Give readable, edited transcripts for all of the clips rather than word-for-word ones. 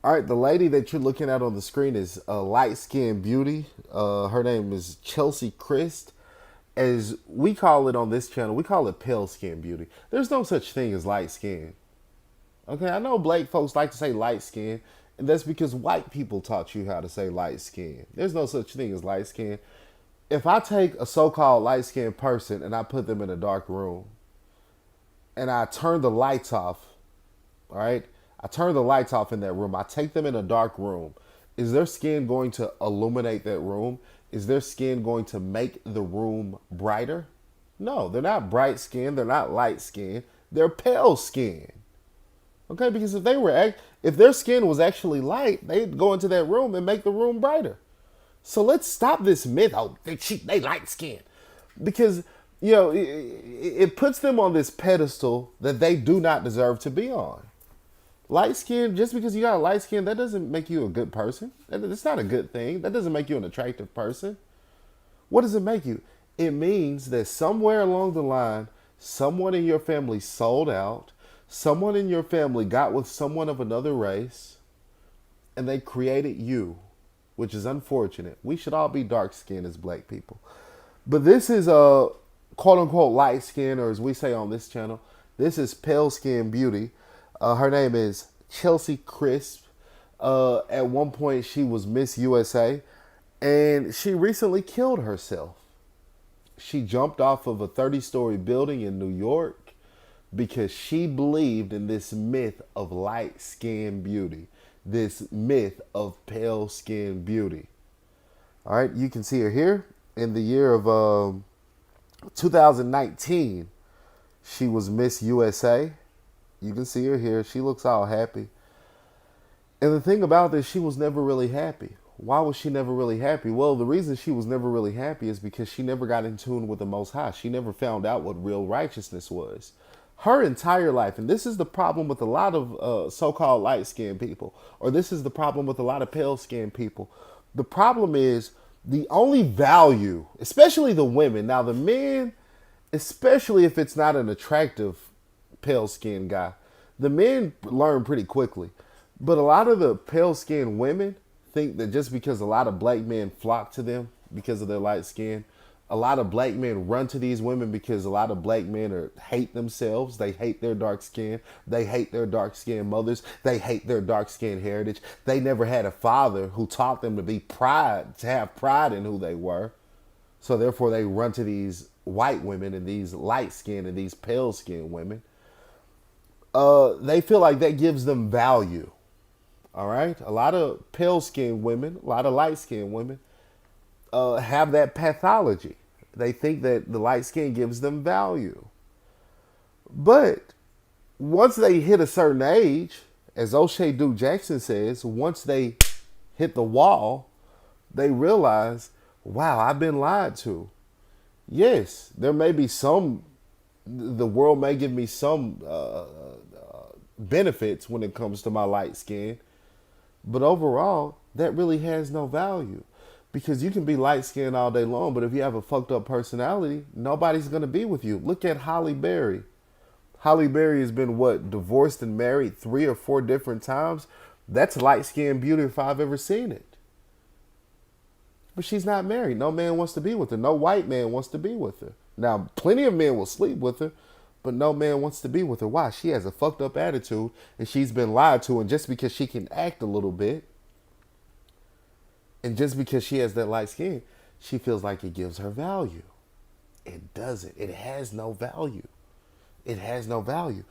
All right, the lady that you're looking at on the screen is a light-skinned beauty. Her name is Cheslie Kryst. As we call it on this channel, we call it pale skin beauty. There's no such thing as light skin. Okay, I know black folks like to say light skin, and that's because white people taught you how to say light skin. There's no such thing as light skin. If I take a so-called light skinned person and I put them in a dark room and I turn the lights off, all right? I turn the lights off in that room. I take them in a dark room. Is their skin going to illuminate that room? Is their skin going to make the room brighter? No, they're not bright skin. They're not light skin. They're pale skin. Okay, because if their skin was actually light, they'd go into that room and make the room brighter. So let's stop this myth. Oh, they light skin, because it puts them on this pedestal that they do not deserve to be on. Light skin, just because you got a light skin, that doesn't make you a good person. That's not a good thing. That doesn't make you an attractive person. What does it make you? It means that somewhere along the line, someone in your family sold out, someone in your family got with someone of another race, and they created you, which is unfortunate. We should all be dark skinned as black people. But this is a quote unquote light skin, or as we say on this channel, this is pale skin beauty. Her name is Cheslie Kryst. At one point, she was Miss USA, and she recently killed herself. She jumped off of a 30-story building in New York because she believed in this myth of light skin beauty, this myth of pale skin beauty. All right, you can see her here in the year of 2019. She was Miss USA. You can see her here. She looks all happy. And the thing about this, she was never really happy. Why was she never really happy? Well, the reason she was never really happy is because she never got in tune with the Most High. She never found out what real righteousness was. Her entire life, and this is the problem with a lot of so-called light-skinned people, or this is the problem with a lot of pale-skinned people. The problem is the only value, especially the women. Now, the men, especially if it's not an attractive pale-skinned guy, the men learn pretty quickly. But a lot of the pale-skinned women think that just because a lot of black men flock to them because of their light skin, a lot of black men run to these women because a lot of black men hate themselves. They hate their dark skin. They hate their dark skinned mothers. They hate their dark skinned heritage. They never had a father who taught them to have pride in who they were. So therefore they run to these white women and these light skinned and these pale skinned women. They feel like that gives them value. All right. A lot of pale skinned women, a lot of light skinned women have that pathology. They think that the light skin gives them value. But once they hit a certain age, as O'Shea Duke Jackson says, once they hit the wall, they realize, wow, I've been lied to. Yes, there may be the world may give me some benefits when it comes to my light skin. But overall, that really has no value. Because you can be light skinned all day long, but if you have a fucked up personality, nobody's going to be with you. Look at Halle Berry. Halle Berry has been, divorced and married 3 or 4 different times? That's light skinned beauty if I've ever seen it. But she's not married. No man wants to be with her. No white man wants to be with her. Now, plenty of men will sleep with her, but no man wants to be with her. Why? She has a fucked up attitude, and she's been lied to, and just because she can act a little bit, and just because she has that light skin, she feels like it gives her value. It doesn't. It has no value. It has no value.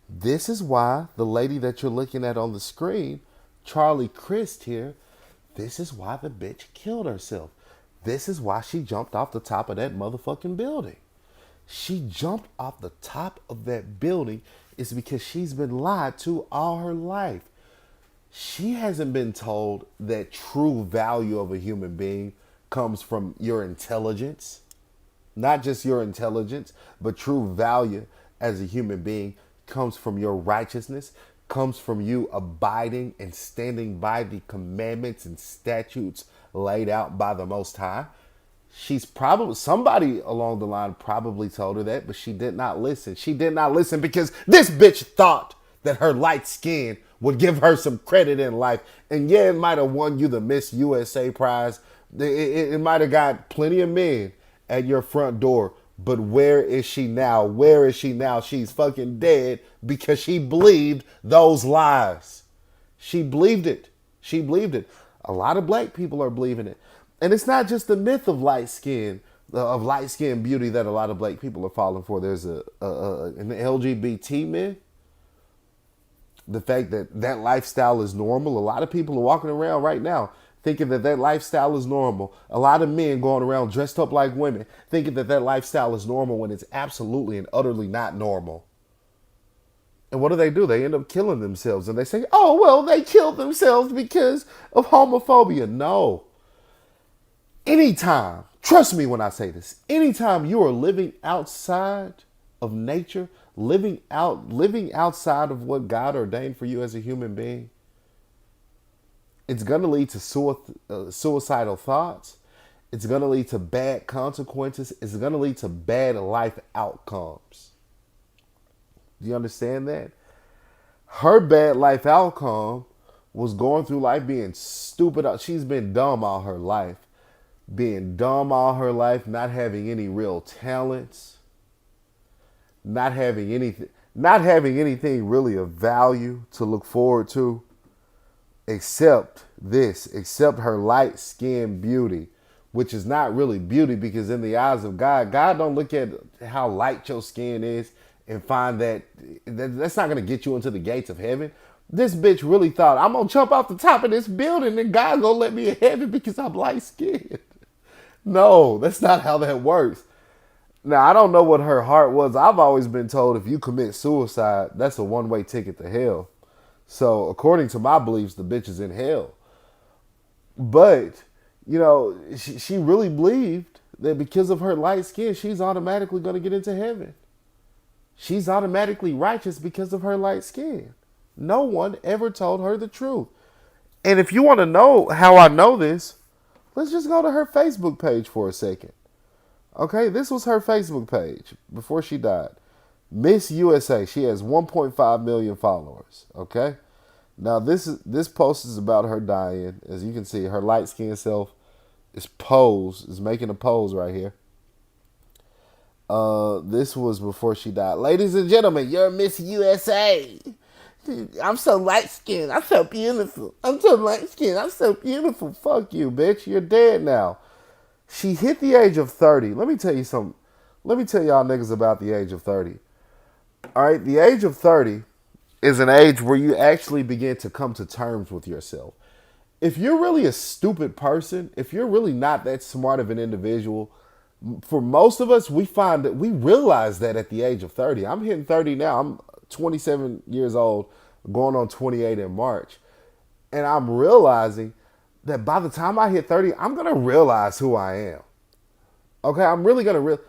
This is why the lady that you're looking at on the screen, Cheslie Kryst here, this is why the bitch killed herself. This is why she jumped off the top of that motherfucking building. She jumped off the top of that building is because she's been lied to all her life. She hasn't been told that true value of a human being comes from your intelligence. Not just your intelligence, but true value as a human being comes from your righteousness, comes from you abiding and standing by the commandments and statutes laid out by the Most High. Somebody along the line probably told her that, but she did not listen. She did not listen because this bitch thought that her light skin would give her some credit in life. And yeah, it might have won you the Miss USA prize. It might have got plenty of men at your front door. But where is she now? Where is she now? She's fucking dead because she believed those lies. She believed it. She believed it. A lot of black people are believing it. And it's not just the myth of light skin, of light skin beauty that a lot of black people are falling for. There's an LGBT myth. The fact that that lifestyle is normal. A lot of people are walking around right now thinking that that lifestyle is normal. A lot of men going around dressed up like women thinking that that lifestyle is normal when it's absolutely and utterly not normal. And what do? They end up killing themselves. And they say, oh, well, they killed themselves because of homophobia. No. Anytime, trust me when I say this, anytime you are living outside of nature, living outside of what God ordained for you as a human being, it's going to lead to suicidal thoughts. It's going to lead to bad consequences. It's going to lead to bad life outcomes. Do you understand that? Her bad life outcome was going through life being stupid. She's been dumb all her life. Being dumb all her life, not having any real talents, not having anything really of value to look forward to, except her light skinned beauty, which is not really beauty because in the eyes of God, God don't look at how light your skin is and find that's not going to get you into the gates of heaven. This bitch really thought, I'm going to jump off the top of this building and God's going to let me in heaven because I'm light skinned. No, that's not how that works. Now, I don't know what her heart was. I've always been told if you commit suicide, that's a one-way ticket to hell. So, according to my beliefs, the bitch is in hell. But, she really believed that because of her light skin, she's automatically going to get into heaven. She's automatically righteous because of her light skin. No one ever told her the truth. And if you want to know how I know this, let's just go to her Facebook page for a second. Okay, this was her Facebook page before she died. Miss USA. She has 1.5 million followers. Okay, now this post is about her dying. As you can see, her light skinned self is making a pose right here. This was before she died. Ladies and gentlemen, you're Miss USA. I'm so light skinned. I'm so beautiful. I'm so light skinned. I'm so beautiful. Fuck you, bitch. You're dead now. She hit the age of 30. Let me tell you something. Let me tell y'all niggas about the age of 30. All right, the age of 30 is an age where you actually begin to come to terms with yourself. If you're really a stupid person, if you're really not that smart of an individual, for most of us, we find that we realize that at the age of 30. I'm hitting 30 now. I'm 27 years old, going on 28 in March. And I'm realizing that by the time I hit 30, I'm going to realize who I am. Okay, I'm really going to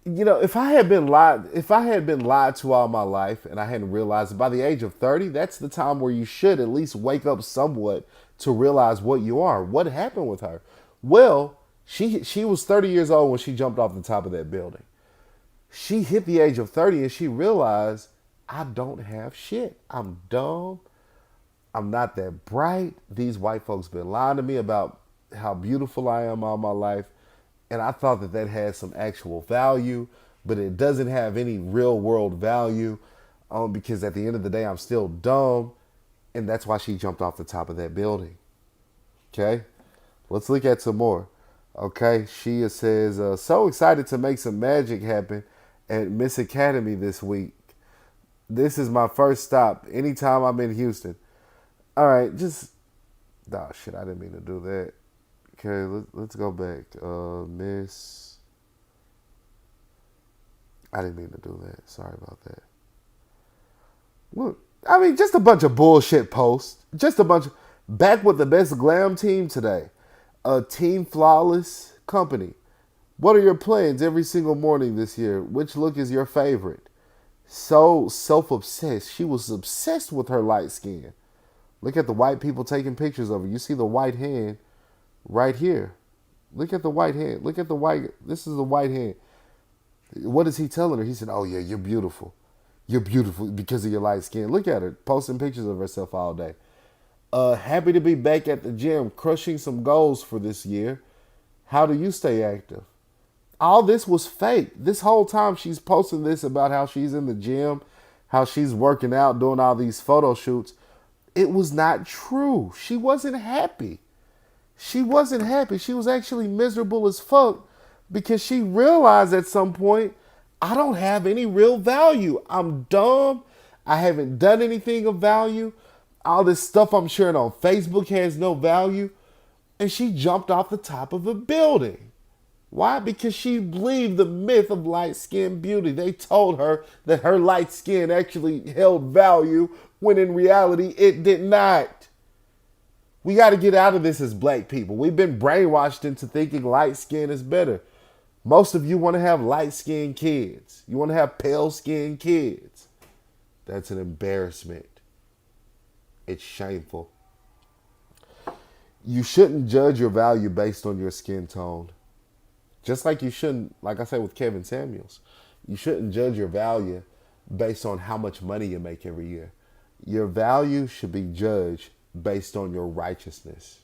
if I had been lied to all my life and I hadn't realized it, by the age of 30, that's the time where you should at least wake up somewhat to realize what you are. What happened with her? Well, she was 30 years old when she jumped off the top of that building. She hit the age of 30 and she realized, I don't have shit. I'm dumb. I'm not that bright. These white folks been lying to me about how beautiful I am all my life. And I thought that had some actual value, but it doesn't have any real world value because at the end of the day, I'm still dumb. And that's why she jumped off the top of that building. Okay, let's look at some more. Okay, she says, so excited to make some magic happen at Miss Academy this week. This is my first stop anytime I'm in Houston. All right, oh shit, I didn't mean to do that. Okay, let's go back. Miss, I didn't mean to do that. Sorry about that. Look, I mean, just a bunch of bullshit posts. Back with the best glam team today. A Team Flawless company. What are your plans every single morning this year? Which look is your favorite? So self-obsessed. She was obsessed with her light skin. Look at the white people taking pictures of her. You see the white hand right here. Look at the white hand. Look at the white. This is the white hand. What is he telling her? He said, oh, yeah, you're beautiful. You're beautiful because of your light skin. Look at her, posting pictures of herself all day. Happy to be back at the gym, crushing some goals for this year. How do you stay active? All this was fake. This whole time she's posting this about how she's in the gym, how she's working out, doing all these photo shoots. It was not true. She wasn't happy. She wasn't happy. She was actually miserable as fuck because she realized at some point, I don't have any real value. I'm dumb. I haven't done anything of value. All this stuff I'm sharing on Facebook has no value. And she jumped off the top of a building. Why? Because she believed the myth of light skin beauty. They told her that her light skin actually held value when in reality it did not. We got to get out of this as black people. We've been brainwashed into thinking light skin is better. Most of you want to have light skinned kids. You want to have pale skinned kids. That's an embarrassment. It's shameful. You shouldn't judge your value based on your skin tone. Just like you shouldn't, like I said with Kevin Samuels, you shouldn't judge your value based on how much money you make every year. Your value should be judged based on your righteousness.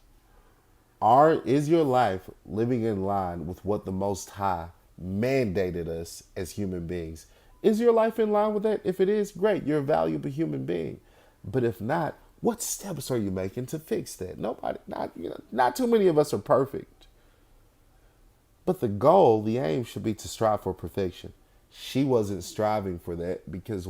Is your life living in line with what the Most High mandated us as human beings? Is your life in line with that? If it is, great, you're a valuable human being. But if not, what steps are you making to fix that? Not too many of us are perfect. But the goal, the aim should be to strive for perfection. She wasn't striving for that because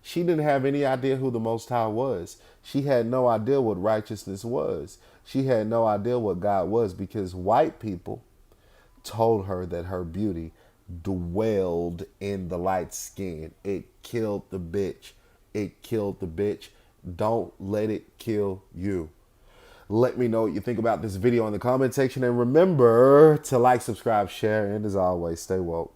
she didn't have any idea who the Most High was. She had no idea what righteousness was. She had no idea what God was because white people told her that her beauty dwelled in the light skin. It killed the bitch. It killed the bitch. Don't let it kill you. Let me know what you think about this video in the comment section. And remember to like, subscribe, share, and as always, stay woke.